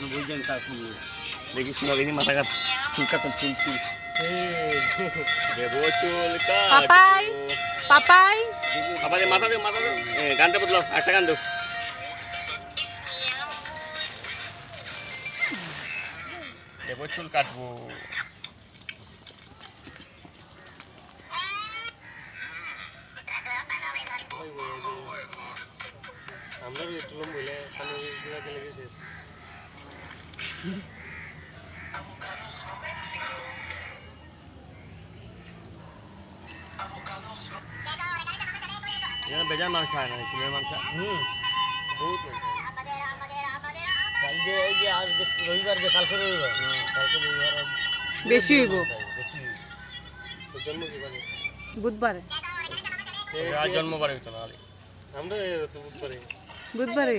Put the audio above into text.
বুঝছেন তা শুনি দেখি শোনা দেখি মাথা কাট চুল কাটা চুল চুল দেব চুল কাট পাপাই পাপাই পাপাই মাথা দে গানটা বদলাও একটা গান দাও দেব চুল কাটবো আমরা একটু লম বলে সামনে দিকে চলে গেছে এখানে বেজার মাংস হয় না চিলের মাংস বহুত কালকে এই যে আজ রবিবার যে কালকে রবিবার বেশি হইব তো জন্ম কি বারে বুধবারে আজ জন্মবারে হইতো না আমরা তো বুধবারে বুধবারে